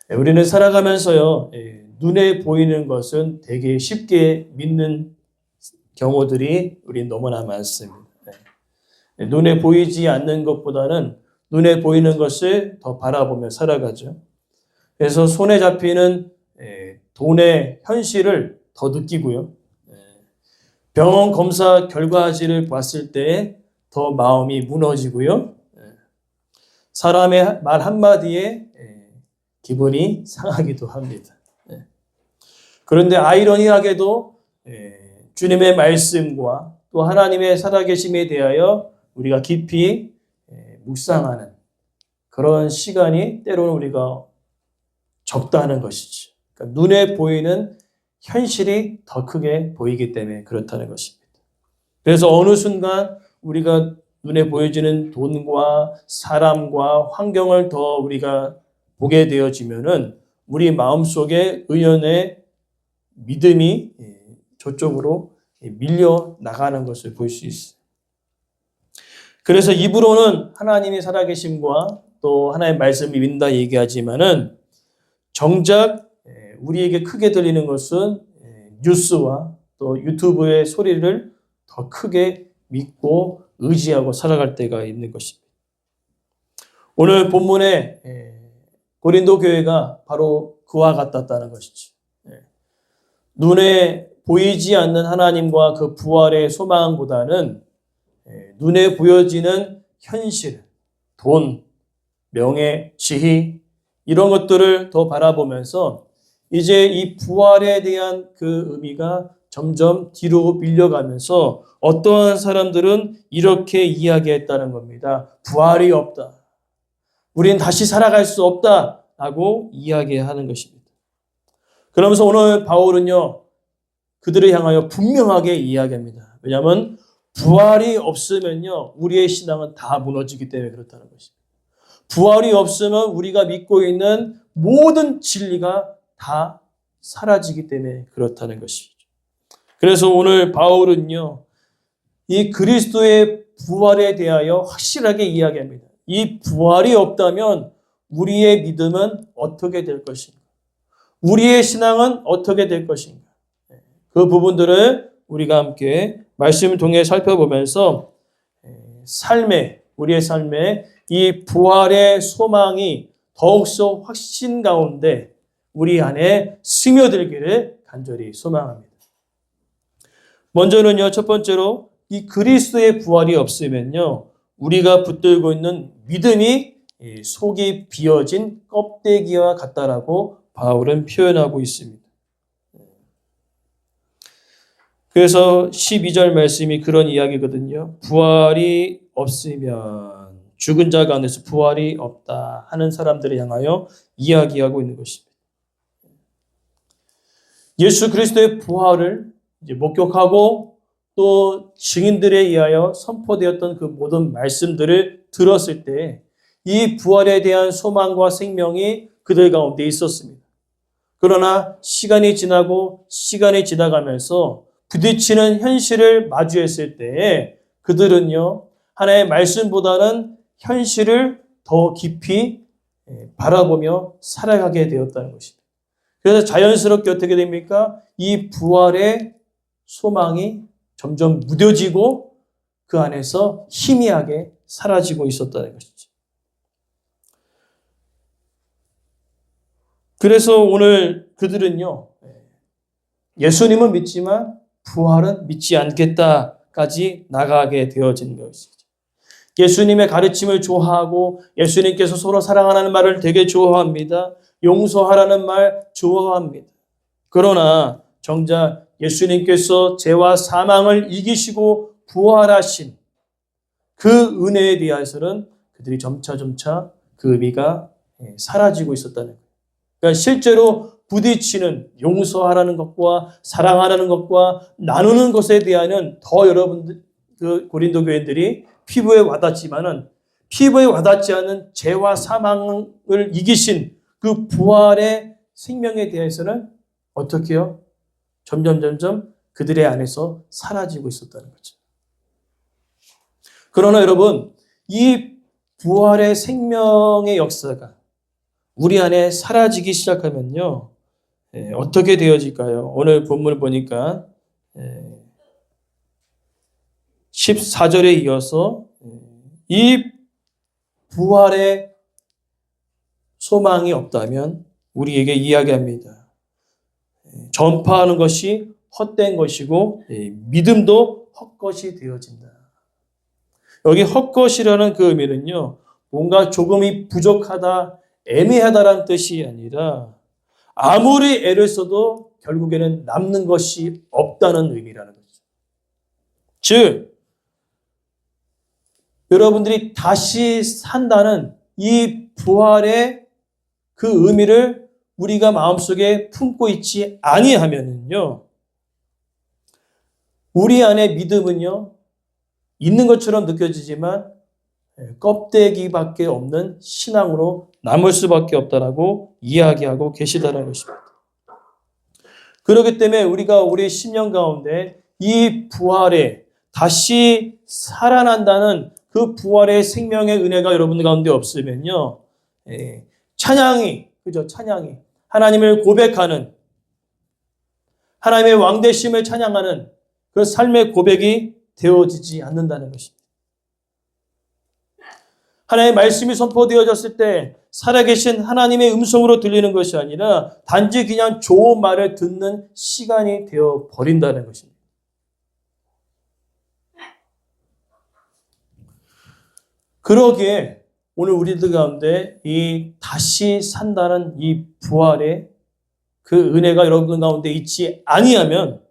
우리는 살아가면서요, 눈에 보이는 것은 되게 쉽게 믿는 경우들이 우리 너무나 많습니다. 눈에 보이지 않는 것보다는 눈에 보이는 것을 더 바라보며 살아가죠. 그래서 손에 잡히는 돈의 현실을 더 느끼고요. 병원 검사 결과지를 봤을 때 더 마음이 무너지고요. 사람의 말 한마디에 기분이 상하기도 합니다. 그런데 아이러니하게도 주님의 말씀과 또 하나님의 살아계심에 대하여 우리가 깊이 묵상하는 그런 시간이 때로는 우리가 적다는 것이죠. 그러니까 눈에 보이는 현실이 더 크게 보이기 때문에 그렇다는 것입니다. 그래서 어느 순간 우리가 눈에 보여지는 돈과 사람과 환경을 더 우리가 보게 되어지면은 우리 마음속에 의연의 믿음이 저쪽으로 밀려 나가는 것을 볼 수 있어요. 그래서 입으로는 하나님이 살아계심과 또 하나님의 말씀을 믿는다 얘기하지만은 정작 우리에게 크게 들리는 것은 뉴스와 또 유튜브의 소리를 더 크게 믿고 의지하고 살아갈 때가 있는 것입니다. 오늘 본문에 고린도 교회가 바로 그와 같았다는 것이죠. 눈에 보이지 않는 하나님과 그 부활의 소망보다는 눈에 보여지는 현실, 돈, 명예, 지위 이런 것들을 더 바라보면서 이제 이 부활에 대한 그 의미가 점점 뒤로 밀려가면서 어떠한 사람들은 이렇게 이야기했다는 겁니다. 부활이 없다. 우린 다시 살아갈 수 없다라고 이야기하는 것입니다. 그러면서 오늘 바울은요, 그들을 향하여 분명하게 이야기합니다. 왜냐하면 부활이 없으면요, 우리의 신앙은 다 무너지기 때문에 그렇다는 것입니다. 부활이 없으면 우리가 믿고 있는 모든 진리가 다 사라지기 때문에 그렇다는 것이죠. 그래서 오늘 바울은요, 이 그리스도의 부활에 대하여 확실하게 이야기합니다. 이 부활이 없다면 우리의 믿음은 어떻게 될 것인가? 우리의 신앙은 어떻게 될 것인가? 그 부분들을 우리가 함께 말씀을 통해 살펴보면서 우리의 삶에 이 부활의 소망이 더욱더 확신 가운데 우리 안에 스며들기를 간절히 소망합니다. 먼저는요, 첫 번째로 이 그리스도의 부활이 없으면요, 우리가 붙들고 있는 믿음이 속이 비어진 껍데기와 같다라고 바울은 표현하고 있습니다. 그래서 12절 말씀이 그런 이야기거든요. 부활이 없으면 죽은 자 가운데서 부활이 없다 하는 사람들을 향하여 이야기하고 있는 것입니다. 예수 그리스도의 부활을 이제 목격하고 또 증인들에 의하여 선포되었던 그 모든 말씀들을 들었을 때 이 부활에 대한 소망과 생명이 그들 가운데 있었습니다. 그러나 시간이 지나가면서 부딪히는 현실을 마주했을 때 그들은요, 하나님의 말씀보다는 현실을 더 깊이 바라보며 살아가게 되었다는 것입니다. 그래서 자연스럽게 어떻게 됩니까? 이 부활의 소망이 점점 무뎌지고 그 안에서 희미하게 사라지고 있었다는 것이죠. 그래서 오늘 그들은요, 예수님은 믿지만 부활은 믿지 않겠다까지 나가게 되어진 것이죠. 예수님의 가르침을 좋아하고 예수님께서 서로 사랑하라는 말을 되게 좋아합니다. 용서하라는 말 좋아합니다. 그러나 정작 예수님께서 죄와 사망을 이기시고 부활하신 그 은혜에 대해서는 그들이 점차 그 의미가 사라지고 있었다는 거예요. 그러니까 실제로 부딪히는 용서하라는 것과 사랑하라는 것과 나누는 것에 대한 더 여러분들 그 고린도 교인들이 피부에 와닿지만은 피부에 와닿지 않은 죄와 사망을 이기신 그 부활의 생명에 대해서는 어떻게 해요? 점점 그들의 안에서 사라지고 있었다는 거죠. 그러나 여러분, 이 부활의 생명의 역사가 우리 안에 사라지기 시작하면요. 어떻게 되어질까요? 오늘 본문을 보니까 14절에 이어서 이 부활의 소망이 없다면 우리에게 이야기합니다. 전파하는 것이 헛된 것이고 믿음도 헛것이 되어진다. 여기 헛것이라는 그 의미는요. 뭔가 조금이 부족하다, 애매하다라는 뜻이 아니라 아무리 애를 써도 결국에는 남는 것이 없다는 의미라는 거죠. 즉, 여러분들이 다시 산다는 이 부활의 그 의미를 우리가 마음속에 품고 있지 아니하면은요, 우리 안에 믿음은요, 있는 것처럼 느껴지지만 껍데기밖에 없는 신앙으로 남을 수밖에 없다라고 이야기하고 계시다는 것입니다. 그렇기 때문에 우리가 우리 심령 가운데 이 부활에 다시 살아난다는 그 부활의 생명의 은혜가 여러분들 가운데 없으면요, 찬양이, 그죠? 찬양이 하나님을 고백하는, 하나님의 왕되심을 찬양하는 그 삶의 고백이 되어지지 않는다는 것입니다. 하나님의 말씀이 선포되어졌을 때 살아계신 하나님의 음성으로 들리는 것이 아니라 단지 그냥 좋은 말을 듣는 시간이 되어 버린다는 것입니다. 그러기에 오늘 우리들 가운데 이 다시 산다는 이 부활의 그 은혜가 여러분 가운데 있지 아니하면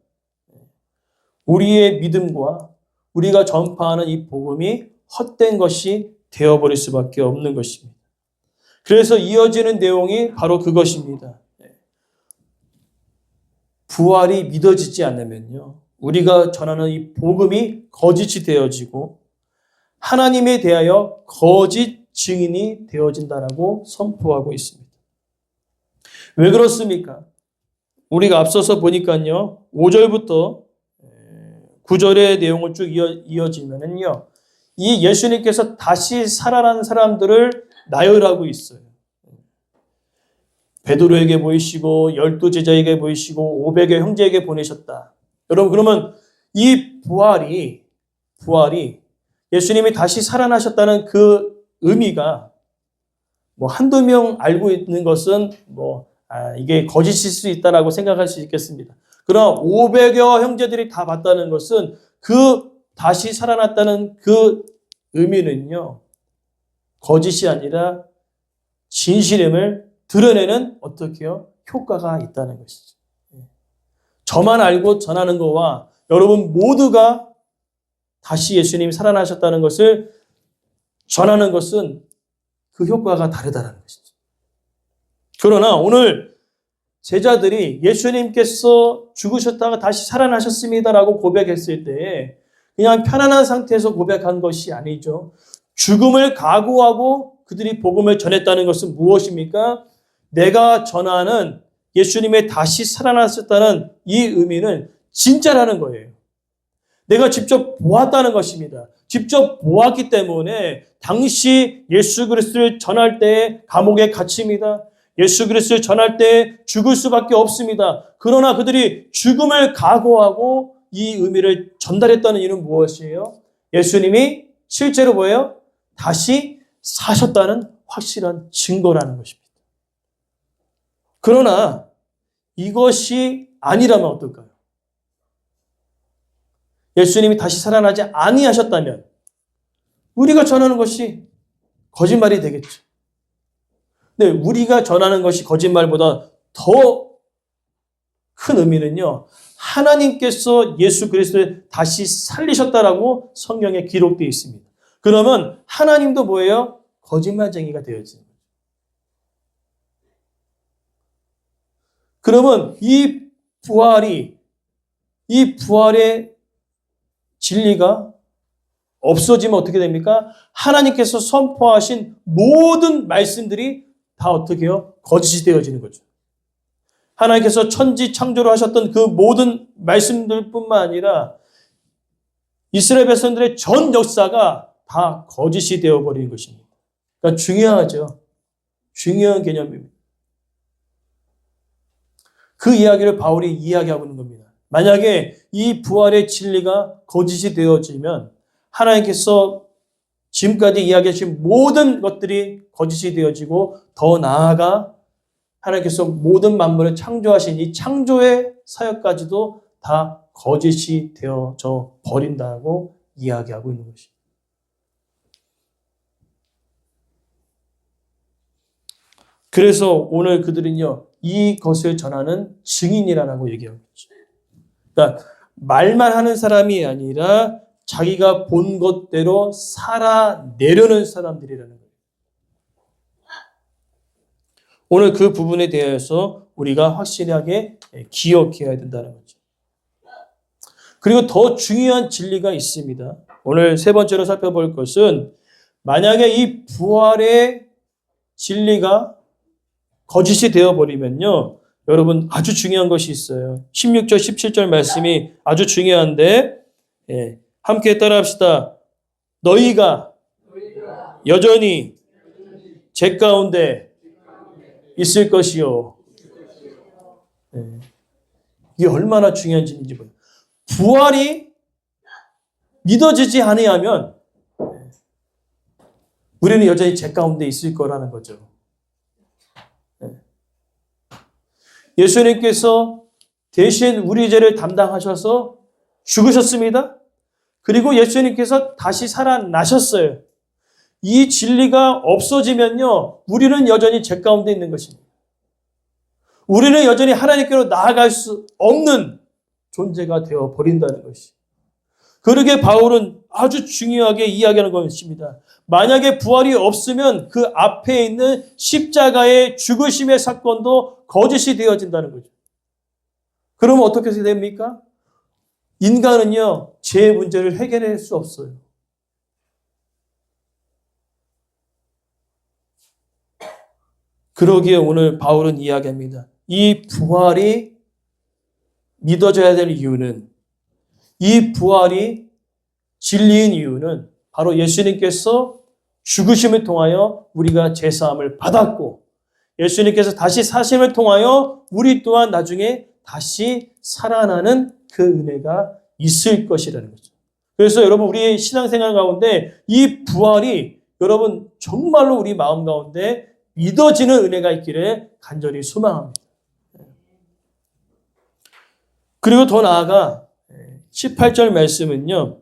우리의 믿음과 우리가 전파하는 이 복음이 헛된 것이 되어버릴 수밖에 없는 것입니다. 그래서 이어지는 내용이 바로 그것입니다. 부활이 믿어지지 않으면요, 우리가 전하는 이 복음이 거짓이 되어지고 하나님에 대하여 거짓 증인이 되어진다라고 선포하고 있습니다. 왜 그렇습니까? 우리가 앞서서 보니까요, 5절부터 9절의 내용을 쭉 이어지면은요, 이 예수님께서 다시 살아난 사람들을 나열하고 있어요. 베드로에게 보이시고 12제자에게 보이시고 500의 형제에게 보내셨다. 여러분, 그러면 이 부활이 예수님이 다시 살아나셨다는 그 의미가 뭐 한두 명 알고 있는 것은 이게 거짓일 수 있다라고 생각할 수 있겠습니다. 그러나 500여 형제들이 다 봤다는 것은 그 다시 살아났다는 그 의미는요, 거짓이 아니라 진실임을 드러내는 어떻게요? 효과가 있다는 것이죠. 저만 알고 전하는 것과 여러분 모두가 다시 예수님이 살아나셨다는 것을 전하는 것은 그 효과가 다르다는 것이죠. 그러나 오늘 제자들이 예수님께서 죽으셨다가 다시 살아나셨습니다라고 고백했을 때 그냥 편안한 상태에서 고백한 것이 아니죠. 죽음을 각오하고 그들이 복음을 전했다는 것은 무엇입니까? 내가 전하는 예수님의 다시 살아나셨다는 이 의미는 진짜라는 거예요. 내가 직접 보았다는 것입니다. 직접 보았기 때문에 당시 예수 그리스도를 전할 때 감옥에 갇힙니다. 예수 그리스도를 전할 때 죽을 수밖에 없습니다. 그러나 그들이 죽음을 각오하고 이 의미를 전달했다는 이유는 무엇이에요? 예수님이 실제로 뭐예요? 다시 사셨다는 확실한 증거라는 것입니다. 그러나 이것이 아니라면 어떨까요? 예수님이 다시 살아나지 아니하셨다면 우리가 전하는 것이 거짓말이 되겠죠. 근데 우리가 전하는 것이 거짓말보다 더 큰 의미는요, 하나님께서 예수 그리스도를 다시 살리셨다라고 성경에 기록되어 있습니다. 그러면 하나님도 뭐예요? 거짓말쟁이가 되어지는 거죠. 그러면 이 부활의 진리가 없어지면 어떻게 됩니까? 하나님께서 선포하신 모든 말씀들이 다 어떻게 해요? 거짓이 되어지는 거죠. 하나님께서 천지 창조를 하셨던 그 모든 말씀들뿐만 아니라 이스라엘 백성들의 전 역사가 다 거짓이 되어버리는 것입니다. 그러니까 중요하죠. 중요한 개념입니다. 그 이야기를 바울이 이야기하고 있는 겁니다. 만약에 이 부활의 진리가 거짓이 되어지면 하나님께서 지금까지 이야기하신 모든 것들이 거짓이 되어지고 더 나아가 하나님께서 모든 만물을 창조하신 이 창조의 사역까지도 다 거짓이 되어져 버린다고 이야기하고 있는 것입니다. 그래서 오늘 그들은요, 이것을 전하는 증인이라고 얘기하고 있죠. 그러니까 말만 하는 사람이 아니라 자기가 본 것대로 살아내려는 사람들이라는 거예요. 오늘 그 부분에 대해서 우리가 확실하게 기억해야 된다는 거죠. 그리고 더 중요한 진리가 있습니다. 오늘 세 번째로 살펴볼 것은 만약에 이 부활의 진리가 거짓이 되어버리면요. 여러분 아주 중요한 것이 있어요. 16절 17절 말씀이 아주 중요한데 함께 따라합시다. 너희가 여전히 제 가운데 있을 것이요. 이게 얼마나 중요한 진리인지 보여요. 부활이 믿어지지 아니하면 우리는 여전히 제 가운데 있을 거라는 거죠. 예수님께서 대신 우리 죄를 담당하셔서 죽으셨습니다. 그리고 예수님께서 다시 살아나셨어요. 이 진리가 없어지면요, 우리는 여전히 죄 가운데 있는 것입니다. 우리는 여전히 하나님께로 나아갈 수 없는 존재가 되어 버린다는 것이. 그러게 바울은 아주 중요하게 이야기하는 것입니다. 만약에 부활이 없으면 그 앞에 있는 십자가의 죽으심의 사건도 거짓이 되어진다는 거죠. 그러면 어떻게 됩니까? 인간은요, 죄의 문제를 해결할 수 없어요. 그러기에 오늘 바울은 이야기합니다. 이 부활이 믿어져야 될 이유는, 이 부활이 진리인 이유는 바로 예수님께서 죽으심을 통하여 우리가 죄사함을 받았고, 예수님께서 다시 사심을 통하여 우리 또한 나중에 다시 살아나는 그 은혜가 있을 것이라는 거죠. 그래서 여러분 우리의 신앙생활 가운데 이 부활이 여러분 정말로 우리 마음 가운데 믿어지는 은혜가 있기를 간절히 소망합니다. 그리고 더 나아가 18절 말씀은요.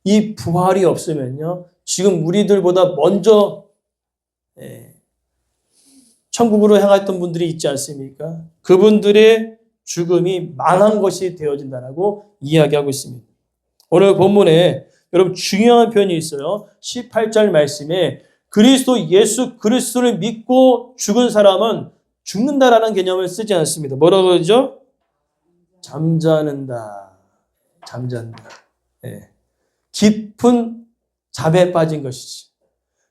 이 부활이 없으면요. 지금 우리들보다 먼저 천국으로 향했던 분들이 있지 않습니까? 그분들의 죽음이 망한 것이 되어진다라고 이야기하고 있습니다. 오늘 본문에 여러분 중요한 표현이 있어요. 18절 말씀에 그리스도 예수 그리스도를 믿고 죽은 사람은 죽는다라는 개념을 쓰지 않습니다. 뭐라고 그러죠? 잠자는다. 잠잔다. 네. 깊은 잠에 빠진 것이지.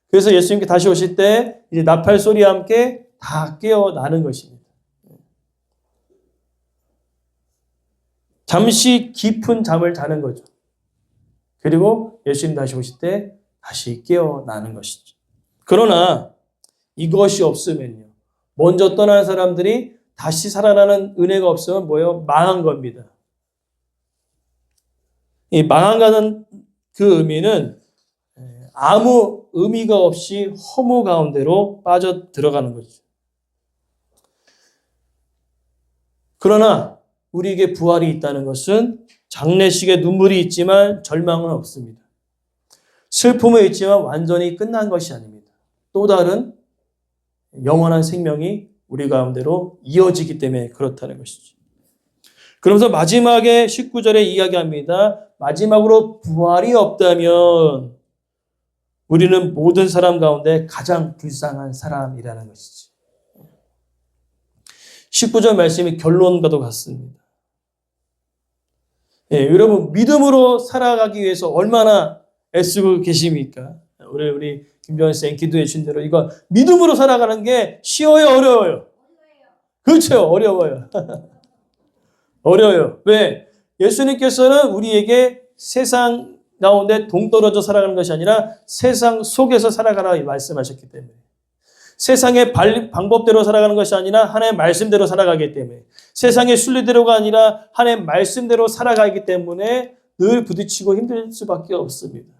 그래서 예수님께 다시 오실 때 이제 나팔 소리와 함께 다 깨어나는 것입니다. 잠시 깊은 잠을 자는 거죠. 그리고 예수님 다시 오실 때 다시 깨어나는 것이죠. 그러나 이것이 없으면요. 먼저 떠난 사람들이 다시 살아나는 은혜가 없으면 뭐예요? 망한 겁니다. 이 망한다는 그 의미는 아무 의미가 없이 허무 가운데로 빠져 들어가는 거죠. 그러나 우리에게 부활이 있다는 것은 장례식에 눈물이 있지만 절망은 없습니다. 슬픔은 있지만 완전히 끝난 것이 아닙니다. 또 다른 영원한 생명이 우리 가운데로 이어지기 때문에 그렇다는 것이죠. 그러면서 마지막에 19절에 이야기합니다. 마지막으로 부활이 없다면 우리는 모든 사람 가운데 가장 불쌍한 사람이라는 것이지. 19절 말씀이 결론과도 같습니다. 여러분 믿음으로 살아가기 위해서 얼마나 애쓰고 계십니까? 우리 김정은 쌤 기도해 주신 대로 이거 믿음으로 살아가는 게 쉬워요, 어려워요? 그렇죠, 어려워요. 어려워요. 왜? 예수님께서는 우리에게 세상 가운데 동떨어져 살아가는 것이 아니라 세상 속에서 살아가라 말씀하셨기 때문에. 세상의 방법대로 살아가는 것이 아니라 하나님의 말씀대로 살아가기 때문에, 세상의 순리대로가 아니라 하나님의 말씀대로 살아가기 때문에 늘 부딪히고 힘들 수밖에 없습니다.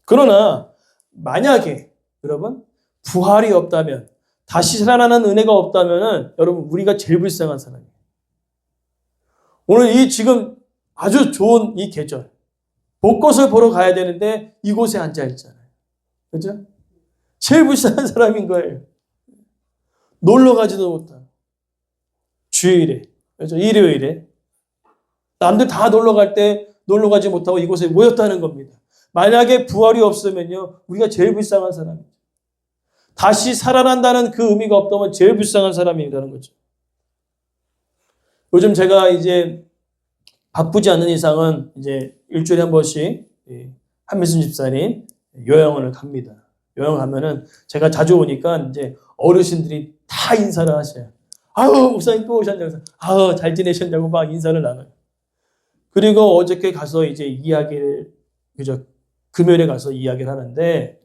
그러나 만약에 여러분 부활이 없다면, 다시 살아나는 은혜가 없다면 여러분 우리가 제일 불쌍한 사람이에요. 오늘 이 지금 아주 좋은 이 계절, 벚꽃을 보러 가야 되는데 이곳에 앉아 있잖아요. 그죠? 제일 불쌍한 사람인 거예요. 놀러 가지도 못하고, 주일에, 그죠? 일요일에. 남들 다 놀러 갈 때 놀러 가지 못하고 이곳에 모였다는 겁니다. 만약에 부활이 없으면요, 우리가 제일 불쌍한 사람이죠. 다시 살아난다는 그 의미가 없다면 제일 불쌍한 사람이라는 거죠. 요즘 제가 이제 바쁘지 않는 이상은 이제 일주일에 한 번씩 한미순 집사님 요양원을 갑니다. 요양원 가면은 제가 자주 오니까 이제 어르신들이 다 인사를 하셔요. 아유, 목사님 또 오셨냐고. 아유, 잘 지내셨냐고 막 인사를 나눠요. 그리고 어저께 가서 이제 이야기를, 그죠? 금요일에 가서 이야기를 하는데,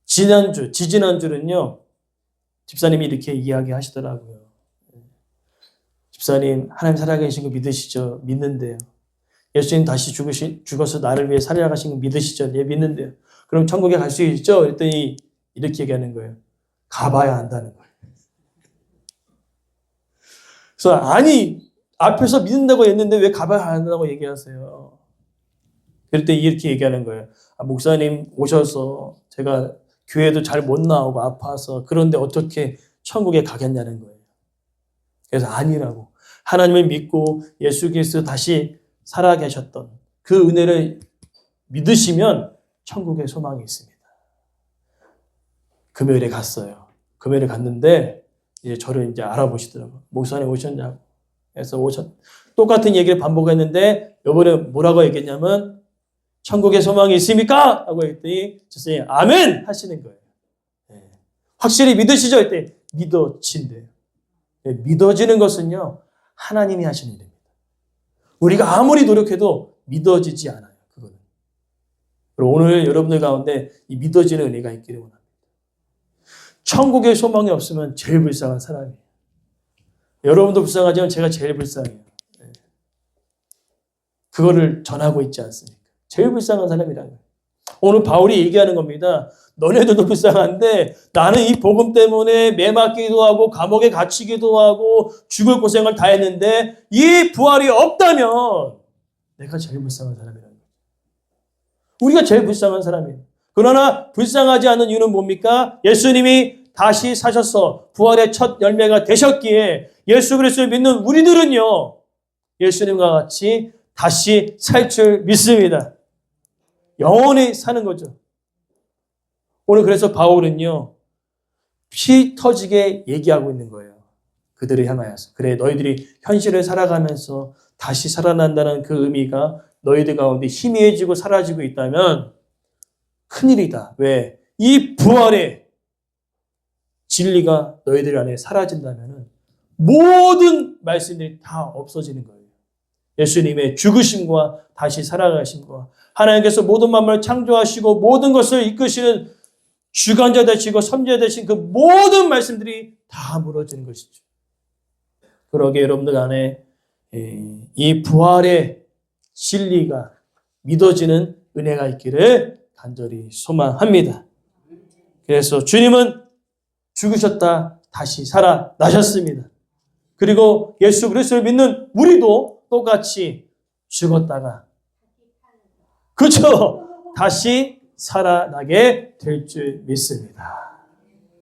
지지난주는요, 집사님이 이렇게 이야기하시더라고요. 집사님, 하나님 살아계신 거 믿으시죠? 믿는데요. 예수님 다시 죽어서 나를 위해 살아가신 거 믿으시죠? 예, 믿는데요. 그럼 천국에 갈 수 있죠? 그랬더니 이렇게 얘기하는 거예요. 가봐야 한다는 거예요. 그래서 아니, 앞에서 믿는다고 했는데 왜 가봐야 한다고 얘기하세요? 그랬더니 이렇게 얘기하는 거예요. 아, 목사님 오셔서 제가 교회도 잘 못 나오고 아파서 그런데 어떻게 천국에 가겠냐는 거예요. 그래서 아니라고. 하나님을 믿고 예수 그리스도 다시 살아계셨던 그 은혜를 믿으시면 천국에 소망이 있습니다. 금요일에 갔어요. 금요일에 갔는데 이제 저를 이제 알아보시더라고요. 목사님 오셨냐고. 그래서 똑같은 얘기를 반복했는데 이번에 뭐라고 얘기했냐면 천국에 소망이 있습니까? 하고 했더니 선생님 아멘 하시는 거예요. 네. 확실히 믿으시죠? 했더니 믿어진대요. 네. 믿어지는 것은요 하나님이 하시는 일입니다. 우리가 아무리 노력해도 믿어지지 않아요. 그거는. 그리고 오늘 여러분들 가운데 이 믿어지는 은혜가 있기를 원합니다. 천국에 소망이 없으면 제일 불쌍한 사람이에요. 여러분도 불쌍하지만 제가 제일 불쌍해요. 네. 그거를 전하고 있지 않습니까? 제일 불쌍한 사람이라는 거예요. 오늘 바울이 얘기하는 겁니다. 너네들도 불쌍한데 나는 이 복음 때문에 매맞기도 하고 감옥에 갇히기도 하고 죽을 고생을 다 했는데 이 부활이 없다면 내가 제일 불쌍한 사람이라는 거예요. 우리가 제일 불쌍한 사람이에요. 그러나 불쌍하지 않은 이유는 뭡니까? 예수님이 다시 사셔서 부활의 첫 열매가 되셨기에 예수 그리스도를 믿는 우리들은요 예수님과 같이 다시 살 줄 믿습니다. 영원히 사는 거죠. 오늘 그래서 바울은요 피 터지게 얘기하고 있는 거예요. 그들을 향하여서. 그래 너희들이 현실을 살아가면서 다시 살아난다는 그 의미가 너희들 가운데 희미해지고 사라지고 있다면 큰일이다. 왜? 이 부활의 진리가 너희들 안에 사라진다면 모든 말씀들이 다 없어지는 거예요. 예수님의 죽으심과 다시 살아가심과 하나님께서 모든 만물을 창조하시고 모든 것을 이끄시는 주관자 되시고 선지자 되신 그 모든 말씀들이 다 무너지는 것이죠. 그러게 여러분들 안에 이 부활의 진리가 믿어지는 은혜가 있기를 간절히 소망합니다. 그래서 주님은 죽으셨다 다시 살아나셨습니다. 그리고 예수 그리스도를 믿는 우리도 똑같이 죽었다가 그렇죠. 다시 살아나게 될 줄 믿습니다.